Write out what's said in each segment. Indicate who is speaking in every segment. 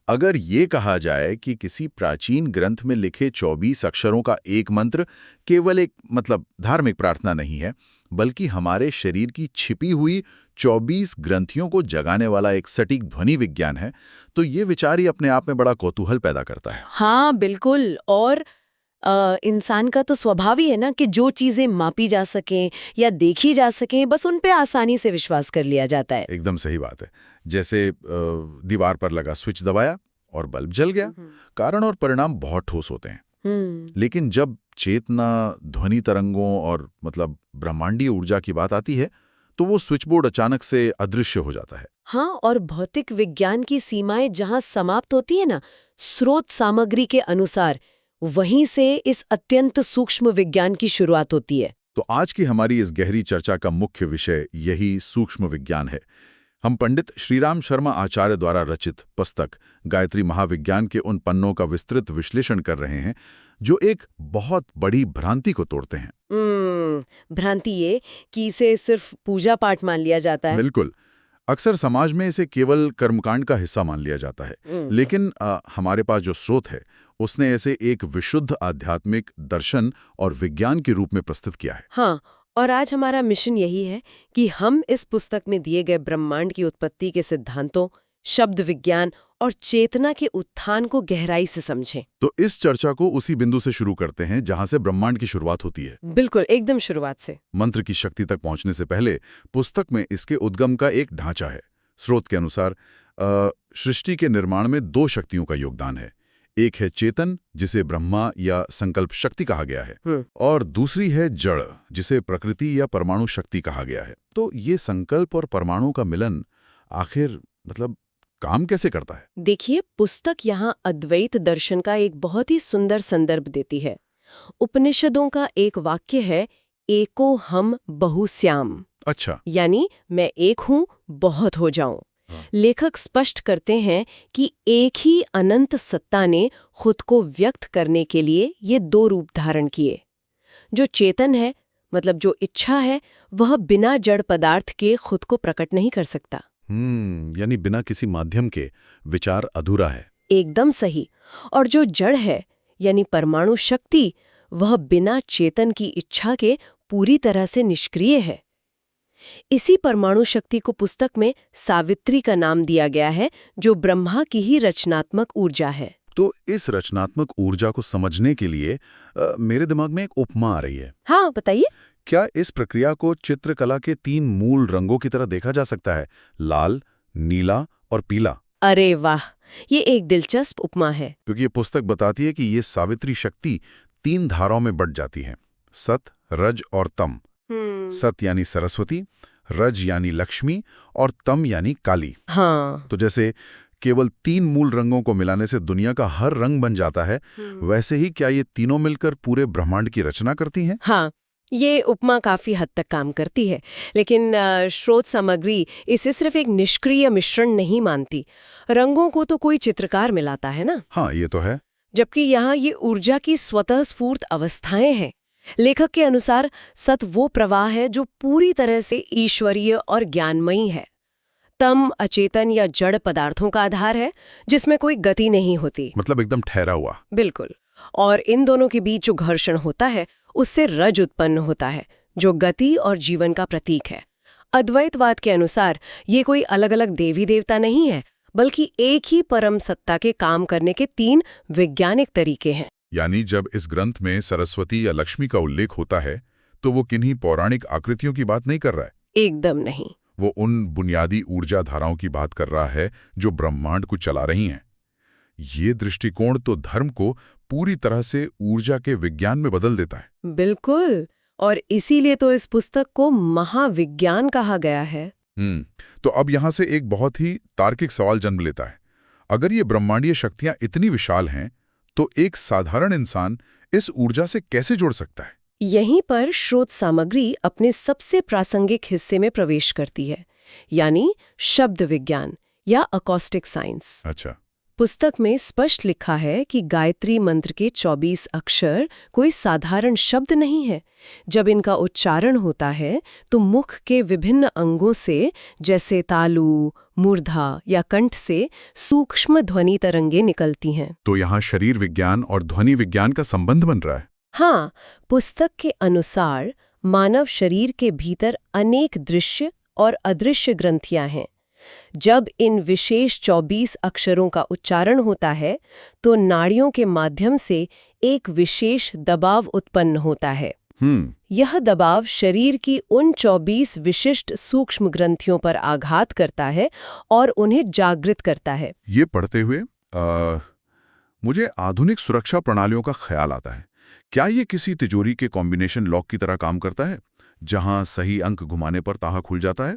Speaker 1: अगर ये कहा जाए कि किसी प्राचीन ग्रंथ में लिखे 24 अक्षरों का एक मंत्र केवल एक धार्मिक प्रार्थना नहीं है, बल्कि हमारे शरीर की छिपी हुई 24 ग्रंथियों को जगाने वाला एक सटीक ध्वनि विज्ञान है, तो ये विचार ही अपने आप में बड़ा कौतूहल पैदा करता है।
Speaker 2: हाँ बिल्कुल। और इंसान का तो स्वभाव ही है ना कि जो चीजें मापी जा सकें या देखी जा सकें, बस उन पे आसानी से विश्वास कर लिया जाता है।
Speaker 1: एकदम सही बात है। जैसे दीवार पर लगा स्विच दबाया और बल्ब जल गया। कारण और परिणाम बहुत ठोस होते हैं। लेकिन जब चेतना, ध्वनि तरंगों और ब्रह्मांडीय ऊर्जा की बात आती है, तो वो स्विच बोर्ड अचानक से अदृश्य हो जाता है।
Speaker 2: हाँ, और भौतिक विज्ञान की सीमाएं जहां समाप्त होती है ना, स्रोत सामग्री के अनुसार, वहीं से इस अत्यंत सूक्ष्म विज्ञान की शुरुआत होती है।
Speaker 1: तो आज की हमारी इस गहरी चर्चा का मुख्य विषय यही सूक्ष्म विज्ञान है। हम पंडित श्रीराम शर्मा आचार्य द्वारा रचित पुस्तक गायत्री महाविज्ञान के उन पन्नों का विस्तृत विश्लेषण कर रहे हैं जो एक बहुत बड़ी भ्रांति को तोड़ते हैं।
Speaker 2: भ्रांति ये कि इसे सिर्फ पूजा पाठ मान लिया जाता है।
Speaker 1: बिल्कुल। अक्सर समाज में इसे केवल कर्मकांड का हिस्सा मान लिया जाता है। लेकिन हमारे पास जो स्रोत है उसने इसे एक विशुद्ध आध्यात्मिक दर्शन और विज्ञान के रूप में प्रस्तुत किया है।
Speaker 2: हाँ, और आज हमारा मिशन यही है कि हम इस पुस्तक में दिए गए ब्रह्मांड की उत्पत्ति के सिद्धांतों, शब्द विज्ञान और चेतना के उत्थान को गहराई से समझें।
Speaker 1: तो इस चर्चा को उसी बिंदु से शुरू करते हैं जहां से ब्रह्मांड की शुरुआत होती है।
Speaker 2: बिल्कुल, एकदम शुरुआत से।
Speaker 1: मंत्र की शक्ति तक पहुंचने से पहले पुस्तक में इसके उद्गम का एक ढांचा है। स्रोत के अनुसार सृष्टि के निर्माण में 2 शक्तियों का योगदान है। एक है चेतन, जिसे ब्रह्मा या संकल्प शक्ति कहा गया है, और दूसरी है जड़, जिसे प्रकृति या परमाणु शक्ति कहा गया है। तो ये संकल्प और परमाणु का मिलन आखिर काम कैसे करता है?
Speaker 2: देखिए, पुस्तक यहाँ अद्वैत दर्शन का एक बहुत ही सुंदर संदर्भ देती है। उपनिषदों का एक वाक्य है, एको हम बहुश्याम।
Speaker 1: अच्छा।
Speaker 2: यानी मैं एक हूँ, बहुत हो जाऊं। लेखक स्पष्ट करते हैं कि एक ही अनंत सत्ता ने खुद को व्यक्त करने के लिए ये 2 रूप धारण किए। जो चेतन है, जो इच्छा है, वह बिना जड़ पदार्थ के खुद को प्रकट नहीं कर सकता।
Speaker 1: यानी बिना किसी माध्यम के विचार अधूरा है।
Speaker 2: एकदम सही। और जो जड़ है, यानी परमाणु शक्ति, वह बिना चेतन की इच्छा के पूरी तरह से निष्क्रिय है। इसी परमाणु शक्ति को पुस्तक में सावित्री का नाम दिया गया है, जो ब्रह्मा की ही रचनात्मक ऊर्जा है।
Speaker 1: तो इस रचनात्मक ऊर्जा को समझने के लिए मेरे दिमाग में एक उपमा आ रही है।
Speaker 2: हाँ, बताइए।
Speaker 1: क्या इस प्रक्रिया को चित्रकला के 3 मूल रंगों की तरह देखा जा सकता है? लाल, नीला और पीला।
Speaker 2: अरे वाह, ये एक दिलचस्प उपमा है।
Speaker 1: क्योंकि ये पुस्तक बताती है कि ये सावित्री शक्ति 3 धाराओं में बंट जाती है, सत, रज और तम। सत यानी सरस्वती, रज यानी लक्ष्मी और तम यानी काली।
Speaker 2: हाँ।
Speaker 1: तो जैसे केवल 3 मूल रंगों को मिलाने से दुनिया का हर रंग बन जाता है, वैसे ही क्या ये तीनों मिलकर पूरे ब्रह्मांड की रचना करती हैं?
Speaker 2: हाँ, ये उपमा काफी हद तक काम करती है, लेकिन स्रोत सामग्री इसे सिर्फ एक निष्क्रिय मिश्रण नहीं मानती। रंगों को तो कोई चित्रकार मिलाता है ना।
Speaker 1: हाँ, ये तो है।
Speaker 2: जबकि यहाँ ये ऊर्जा की स्वतः स्फूर्त अवस्थाएं हैं। लेखक के अनुसार सत वो प्रवाह है जो पूरी तरह से ईश्वरीय और ज्ञानमयी है। तम अचेतन या जड़ पदार्थों का आधार है, जिसमें कोई गति नहीं होती,
Speaker 1: एकदम ठहरा हुआ।
Speaker 2: बिल्कुल। और इन दोनों के बीच जो घर्षण होता है, उससे रज उत्पन्न होता है, जो गति और जीवन का प्रतीक है। अद्वैतवाद के अनुसार ये कोई अलग अलग देवी देवता नहीं है, बल्कि एक ही परम सत्ता के काम करने के 3 वैज्ञानिक तरीके हैं।
Speaker 1: यानी जब इस ग्रंथ में सरस्वती या लक्ष्मी का उल्लेख होता है, तो वो किन्हीं पौराणिक आकृतियों की बात नहीं कर रहा है।
Speaker 2: एकदम नहीं।
Speaker 1: वो उन बुनियादी ऊर्जा धाराओं की बात कर रहा है जो ब्रह्मांड को चला रही हैं। ये दृष्टिकोण तो धर्म को पूरी तरह से ऊर्जा के विज्ञान में बदल देता है।
Speaker 2: बिल्कुल, और इसीलिए तो इस पुस्तक को महाविज्ञान कहा गया है।
Speaker 1: तो अब यहाँ से एक बहुत ही तार्किक सवाल जन्म लेता है। अगर ये ब्रह्मांडीय शक्तियां इतनी विशाल हैं, तो एक साधारण इंसान इस ऊर्जा से कैसे जुड़ सकता है?
Speaker 2: यहीं पर स्रोत सामग्री अपने सबसे प्रासंगिक हिस्से में प्रवेश करती है, यानी शब्द विज्ञान या अकॉस्टिक साइंस।
Speaker 1: अच्छा।
Speaker 2: पुस्तक में स्पष्ट लिखा है कि गायत्री मंत्र के 24 अक्षर कोई साधारण शब्द नहीं है। जब इनका उच्चारण होता है तो मुख के विभिन्न अंगों से, जैसे तालु, मूर्धा या कंठ से सूक्ष्म ध्वनि तरंगे निकलती हैं।
Speaker 1: तो यहाँ शरीर विज्ञान और ध्वनि विज्ञान का संबंध बन रहा है।
Speaker 2: हाँ, पुस्तक के अनुसार मानव शरीर के भीतर अनेक दृश्य और अदृश्य ग्रंथियां हैं। जब इन विशेष 24 अक्षरों का उच्चारण होता है तो नाड़ियों के माध्यम से एक विशेष दबाव उत्पन्न होता है। यह दबाव शरीर की उन 24 विशिष्ट सूक्ष्म ग्रंथियों पर आघात करता है और उन्हें जागृत करता है।
Speaker 1: ये पढ़ते हुए मुझे आधुनिक सुरक्षा प्रणालियों का ख्याल आता है। क्या ये किसी तिजोरी के कॉम्बिनेशन लॉक की तरह काम करता है, जहां सही अंक घुमाने पर ताला खुल जाता है?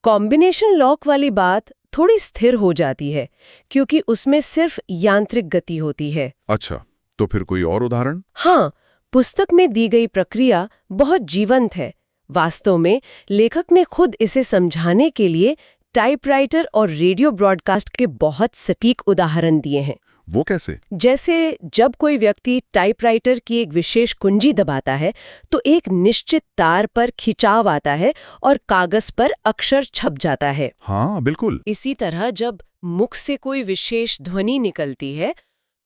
Speaker 2: कॉम्बिनेशन लॉक वाली बात थोड़ी स्थिर हो जाती है, क्योंकि उसमें सिर्फ यांत्रिक गति होती है।
Speaker 1: अच्छा, तो फिर कोई और उदाहरण?
Speaker 2: हाँ, पुस्तक में दी गई प्रक्रिया बहुत जीवंत है। वास्तव में लेखक ने खुद इसे समझाने के लिए टाइपराइटर और रेडियो ब्रॉडकास्ट के बहुत सटीक उदाहरण दिए हैं।
Speaker 1: वो कैसे?
Speaker 2: जैसे जब कोई व्यक्ति टाइपराइटर की एक विशेष कुंजी दबाता है तो एक निश्चित तार पर खिंचाव आता है और कागज पर अक्षर छप जाता है।
Speaker 1: हाँ, बिल्कुल।
Speaker 2: इसी तरह जब मुख से कोई विशेष ध्वनि निकलती है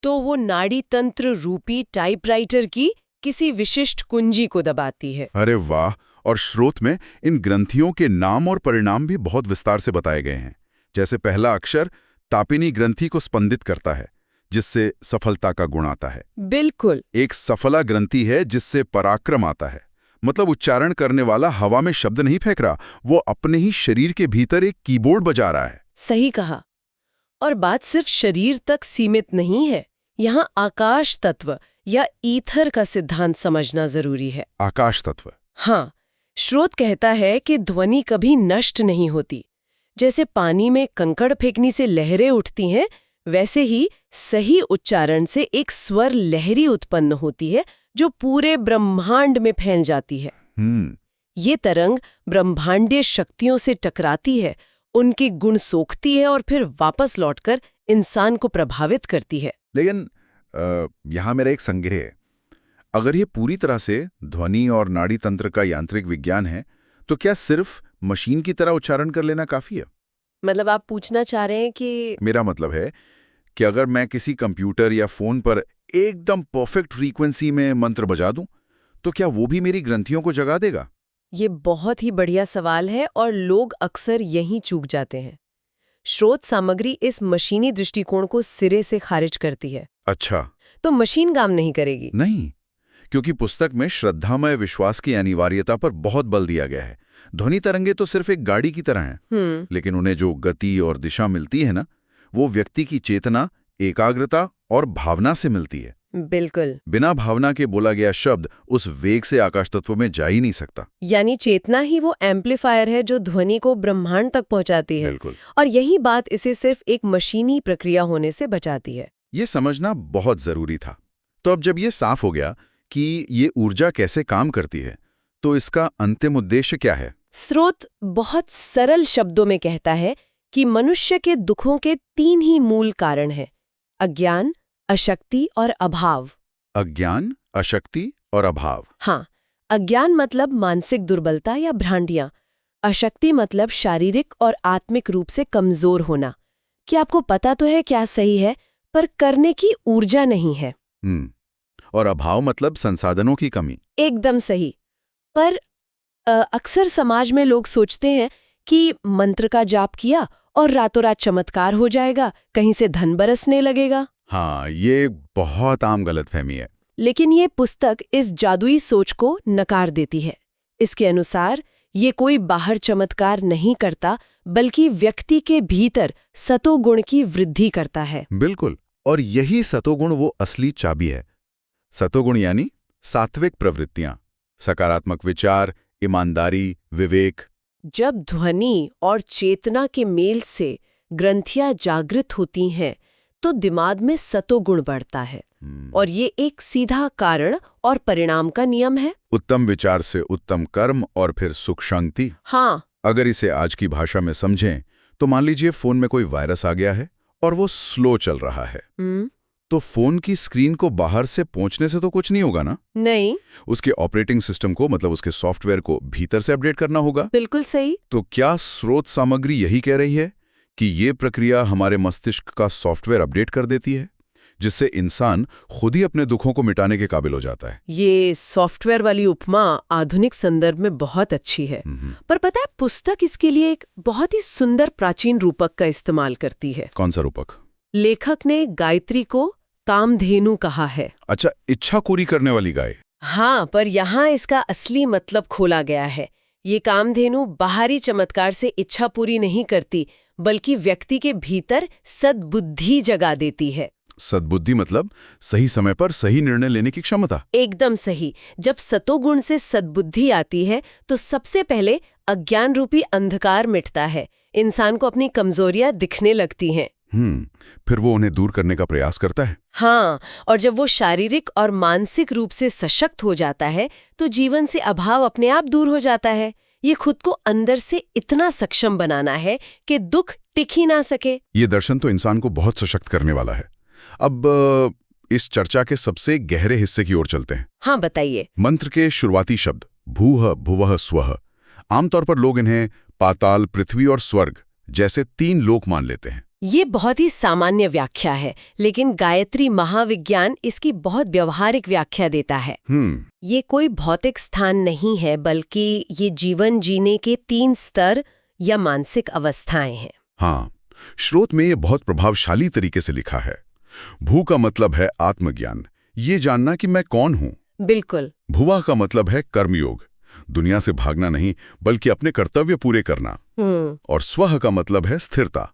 Speaker 2: तो वो नाड़ी तंत्र रूपी टाइपराइटर की किसी विशिष्ट कुंजी को दबाती है।
Speaker 1: अरे वाह! और स्रोत में इन ग्रंथियों के नाम और परिणाम भी बहुत विस्तार से बताए गए हैं। जैसे पहला अक्षर तापिनी ग्रंथि को स्पंदित करता है, जिससे सफलता का गुण आता है।
Speaker 2: बिल्कुल।
Speaker 1: एक सफला ग्रंथि है जिससे पराक्रम आता है। मतलब उच्चारण करने वाला हवा में शब्द नहीं फेंक रहा, वो अपने ही शरीर के भीतर एक कीबोर्ड बजा रहा है।
Speaker 2: सही कहा। और बात सिर्फ शरीर तक सीमित नहीं है। यहाँ आकाश तत्व या ईथर का सिद्धांत समझना जरूरी है।
Speaker 1: आकाश तत्व?
Speaker 2: हाँ, स्रोत कहता है कि ध्वनि कभी नष्ट नहीं होती। जैसे पानी में कंकड़ फेंकने से लहरें उठती हैं, वैसे ही सही उच्चारण से एक स्वर लहरी उत्पन्न होती है जो पूरे ब्रह्मांड में फैल जाती है। ये तरंग ब्रह्मांडीय शक्तियों से टकराती है, उनके गुण सोखती है और फिर वापस लौटकर इंसान को प्रभावित करती है।
Speaker 1: लेकिन यहाँ मेरा एक संदेह है। अगर ये पूरी तरह से ध्वनि और नाड़ी तंत्र का यांत्रिक विज्ञान है, तो क्या सिर्फ मशीन की तरह उच्चारण कर लेना काफी है?
Speaker 2: मतलब आप पूछना चाह रहे हैं कि...
Speaker 1: मेरा मतलब है कि अगर मैं किसी कंप्यूटर या फोन पर एकदम परफेक्ट फ्रीक्वेंसी में मंत्र बजा दूं, तो क्या वो भी मेरी ग्रंथियों को जगा देगा?
Speaker 2: ये बहुत ही बढ़िया सवाल है और लोग अक्सर यहीं चूक जाते हैं। स्रोत सामग्री इस मशीनी दृष्टिकोण को सिरे से खारिज करती है।
Speaker 1: अच्छा,
Speaker 2: तो मशीन काम नहीं करेगी?
Speaker 1: नहीं, क्योंकि पुस्तक में श्रद्धामय विश्वास की अनिवार्यता पर बहुत बल दिया गया है। ध्वनि तरंगे तो सिर्फ एक गाड़ी की तरह हैं, लेकिन उन्हें जो गति और दिशा मिलती है ना, वो व्यक्ति की चेतना, एकाग्रता और भावना से मिलती है।
Speaker 2: बिल्कुल।
Speaker 1: बिना भावना के बोला गया शब्द उस वेग से आकाश तत्व में जा ही नहीं सकता।
Speaker 2: यानी चेतना ही वो एम्पलीफायर है जो ध्वनि को ब्रह्मांड तक पहुंचाती है।
Speaker 1: बिल्कुल।
Speaker 2: और यही बात इसे सिर्फ एक मशीनी प्रक्रिया होने से बचाती है।
Speaker 1: ये समझना बहुत जरूरी था। तो अब जब ये साफ हो गया कि ये ऊर्जा कैसे काम करती है, तो इसका अंतिम उद्देश्य क्या है?
Speaker 2: स्रोत बहुत सरल शब्दों में कहता है कि मनुष्य के दुखों के 3 ही मूल कारण हैं: अज्ञान, अशक्ति और अभाव।
Speaker 1: अज्ञान, अशक्ति और अभाव।
Speaker 2: हाँ, अज्ञान मतलब मानसिक दुर्बलता या भ्रांतियां। अशक्ति मतलब शारीरिक और आत्मिक रूप से कमजोर होना कि आपको पता तो है क्या सही है, पर करने की ऊर्जा नहीं है।
Speaker 1: और अभाव मतलब संसाधनों की कमी।
Speaker 2: एकदम सही। पर अक्सर समाज में लोग सोचते हैं कि मंत्र का जाप किया और रातों रात चमत्कार हो जाएगा, कहीं से धन बरसने लगेगा।
Speaker 1: हाँ, ये बहुत आम गलतफहमी है।
Speaker 2: लेकिन ये पुस्तक इस जादुई सोच को नकार देती है। इसके अनुसार ये कोई बाहर चमत्कार नहीं करता, बल्कि व्यक्ति के भीतर सतोगुण की वृद्धि करता है।
Speaker 1: बिल्कुल। और यही सतोगुण वो असली चाबी है। सतोगुण यानी सात्विक प्रवृत्तियां, सकारात्मक विचार, ईमानदारी, विवेक।
Speaker 2: जब ध्वनि और चेतना के मेल से ग्रंथियां जागृत होती हैं, तो दिमाग में सतोगुण बढ़ता है। और ये एक सीधा कारण और परिणाम का नियम है।
Speaker 1: उत्तम विचार से उत्तम कर्म और फिर सुख शांति।
Speaker 2: हाँ।
Speaker 1: अगर इसे आज की भाषा में समझें तो मान लीजिए फोन में कोई वायरस आ गया है और वो स्लो चल रहा है, तो फोन की स्क्रीन को बाहर से पहुंचने से तो कुछ नहीं होगा ना?
Speaker 2: नहीं।
Speaker 1: उसके ऑपरेटिंग सिस्टम को, मतलब उसके सॉफ्टवेयर को भीतर से अपडेट करना होगा।
Speaker 2: बिल्कुल सही।
Speaker 1: तो क्या स्रोत सामग्री यही कह रही है कि ये प्रक्रिया हमारे मस्तिष्क का सॉफ्टवेयर अपडेट कर देती है, जिससे इंसान खुद ही अपने दुखों को मिटाने के काबिल हो जाता है?
Speaker 2: ये सॉफ्टवेयर वाली उपमा आधुनिक संदर्भ में बहुत अच्छी है। पर पता है, पुस्तक इसके लिए एक बहुत ही सुंदर प्राचीन रूपक का इस्तेमाल करती है।
Speaker 1: कौन सा रूपक?
Speaker 2: लेखक ने गायत्री को कामधेनु कहा है।
Speaker 1: अच्छा, इच्छा पूरी करने वाली गाय।
Speaker 2: हाँ, पर यहाँ इसका असली मतलब खोला गया है। ये कामधेनु बाहरी चमत्कार से इच्छा पूरी नहीं करती, बल्कि व्यक्ति के भीतर सद्बुद्धि जगा देती है।
Speaker 1: सद्बुद्धि मतलब सही समय पर सही निर्णय लेने की क्षमता।
Speaker 2: एकदम सही। जब सतोगुण से सद्बुद्धि आती है तो सबसे पहले अज्ञान रूपी अंधकार मिटता है, इंसान को अपनी कमजोरियां दिखने लगती हैं।
Speaker 1: फिर वो उन्हें दूर करने का प्रयास करता है।
Speaker 2: हाँ, और जब वो शारीरिक और मानसिक रूप से सशक्त हो जाता है तो जीवन से अभाव अपने आप दूर हो जाता है। ये खुद को अंदर से इतना सक्षम बनाना है कि दुख टिक ही ना सके। ये
Speaker 1: दर्शन तो इंसान को बहुत सशक्त करने वाला है। अब इस चर्चा के सबसे गहरे हिस्से की ओर चलते हैं।
Speaker 2: हाँ, बताइए।
Speaker 1: मंत्र के शुरुआती शब्द भूः भुवः स्वः, आमतौर पर लोग इन्हें पाताल, पृथ्वी और स्वर्ग जैसे 3 लोक मान लेते हैं।
Speaker 2: ये बहुत ही सामान्य व्याख्या है, लेकिन गायत्री महाविज्ञान इसकी बहुत व्यवहारिक व्याख्या देता है। ये कोई भौतिक स्थान नहीं है, बल्कि ये जीवन जीने के 3 स्तर या मानसिक अवस्थाएं हैं।
Speaker 1: हाँ, स्रोत में ये बहुत प्रभावशाली तरीके से लिखा है। भू का मतलब है आत्मज्ञान, ये जानना कि मैं कौन हूँ।
Speaker 2: बिल्कुल।
Speaker 1: भुवा का मतलब है कर्मयोग, दुनिया से भागना नहीं बल्कि अपने कर्तव्य पूरे करना। और स्वः का मतलब है स्थिरता,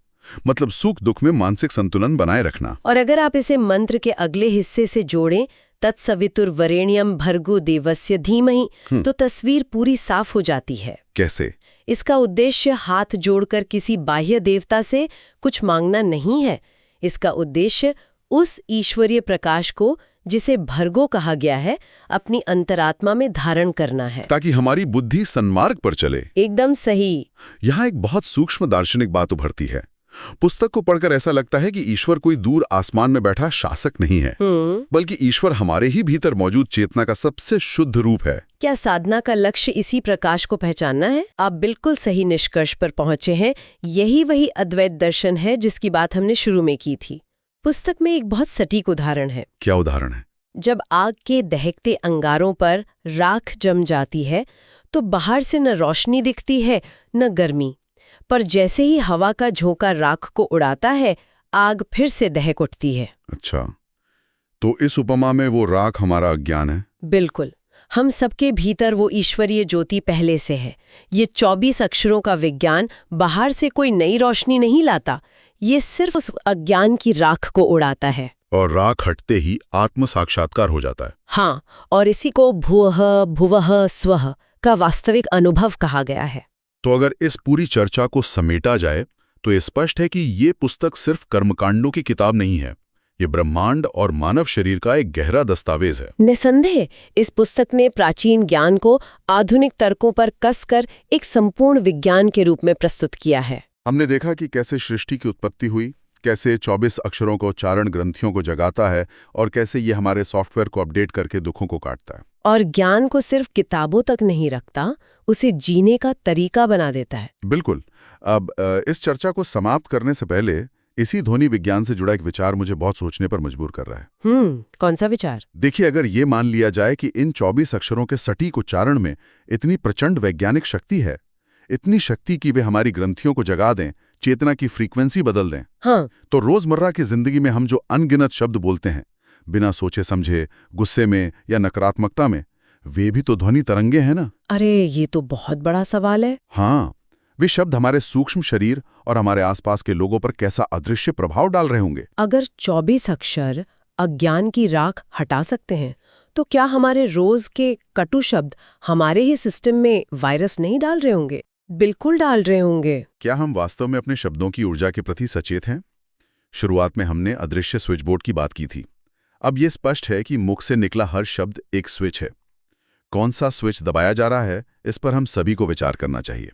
Speaker 1: मतलब सुख दुख में मानसिक संतुलन बनाए रखना।
Speaker 2: और अगर आप इसे मंत्र के अगले हिस्से से जोड़ें, तत्सवितुर्वरेण्यम भर्गो देवस्य धीमहि, तो तस्वीर पूरी साफ हो जाती है।
Speaker 1: कैसे?
Speaker 2: इसका उद्देश्य हाथ जोड़कर किसी बाह्य देवता से कुछ मांगना नहीं है। इसका उद्देश्य उस ईश्वरीय प्रकाश को, जिसे भर्गो कहा गया है, अपनी अंतरात्मा में धारण करना है,
Speaker 1: ताकि हमारी बुद्धि सन्मार्ग पर चले।
Speaker 2: एकदम सही।
Speaker 1: यहाँ एक बहुत सूक्ष्म दार्शनिक बात उभरती है। पुस्तक को पढ़कर ऐसा लगता है कि ईश्वर कोई दूर आसमान में बैठा शासक नहीं है, बल्कि ईश्वर हमारे ही भीतर मौजूद चेतना का सबसे शुद्ध रूप है।
Speaker 2: क्या साधना का लक्ष्य इसी प्रकाश को पहचानना है? आप बिल्कुल सही निष्कर्ष पर पहुंचे हैं। यही वही अद्वैत दर्शन है जिसकी बात हमने शुरू में की थी। पुस्तक में एक बहुत सटीक उदाहरण है।
Speaker 1: क्या उदाहरण है?
Speaker 2: जब आग के दहकते अंगारों पर राख जम जाती है तो बाहर से न रोशनी दिखती है न गर्मी, पर जैसे ही हवा का झोंका राख को उड़ाता है, आग फिर से दहक उठती है।
Speaker 1: अच्छा, तो इस उपमा में वो राख हमारा अज्ञान है?
Speaker 2: बिल्कुल। हम सबके भीतर वो ईश्वरीय ज्योति पहले से है। ये 24 अक्षरों का विज्ञान बाहर से कोई नई रोशनी नहीं लाता, ये सिर्फ उस अज्ञान की राख को उड़ाता है।
Speaker 1: और राख हटते ही आत्म साक्षात्कार हो जाता है।
Speaker 2: हाँ, और इसी को भूः भुवः स्वः का वास्तविक अनुभव कहा गया है।
Speaker 1: तो अगर इस पूरी चर्चा को समेटा जाए तो ये स्पष्ट है कि ये पुस्तक सिर्फ कर्मकांडों की किताब नहीं है, ये ब्रह्मांड और मानव शरीर का एक गहरा दस्तावेज है।
Speaker 2: निसंदेह इस पुस्तक ने प्राचीन ज्ञान को आधुनिक तर्कों पर कसकर एक संपूर्ण विज्ञान के रूप में प्रस्तुत किया है।
Speaker 1: हमने देखा कि कैसे सृष्टि की उत्पत्ति हुई, कैसे 24 अक्षरों को चारण ग्रंथियों को जगाता है और कैसे ये हमारे सॉफ्टवेयर को अपडेट करके दुखों को काटता है।
Speaker 2: और ज्ञान को सिर्फ किताबों तक नहीं रखता, उसे जीने का तरीका बना देता है।
Speaker 1: बिल्कुल। अब इस चर्चा को समाप्त करने से पहले इसी ध्वनि विज्ञान से जुड़ा एक विचार मुझे बहुत सोचने पर मजबूर कर रहा है।
Speaker 2: कौन सा विचार?
Speaker 1: देखिए, अगर ये मान लिया जाए कि इन 24 अक्षरों के सटीक उच्चारण में इतनी प्रचंड वैज्ञानिक शक्ति है, इतनी शक्ति कि वे हमारी ग्रंथियों को जगा दें, चेतना की फ्रीक्वेंसी बदल दें,
Speaker 2: हाँ,
Speaker 1: तो रोजमर्रा की जिंदगी में हम जो अनगिनत शब्द बोलते हैं, बिना सोचे समझे, गुस्से में या नकारात्मकता में, वे भी तो ध्वनि तरंगे हैं ना।
Speaker 2: अरे, ये तो बहुत बड़ा सवाल है।
Speaker 1: हाँ, वे शब्द हमारे सूक्ष्म शरीर और हमारे आसपास के लोगों पर कैसा अदृश्य प्रभाव डाल रहे होंगे।
Speaker 2: अगर 24 अक्षर अज्ञान की राख हटा सकते हैं, तो क्या हमारे रोज के कटु शब्द हमारे ही सिस्टम में वायरस नहीं डाल रहे होंगे? बिल्कुल डाल रहे होंगे।
Speaker 1: क्या हम वास्तव में अपने शब्दों की ऊर्जा के प्रति सचेत हैं? शुरुआत में हमने अदृश्य स्विचबोर्ड की बात की थी। अब यह स्पष्ट है कि मुख से निकला हर शब्द एक स्विच है। कौन सा स्विच दबाया जा रहा है, इस पर हम सभी को विचार करना चाहिए।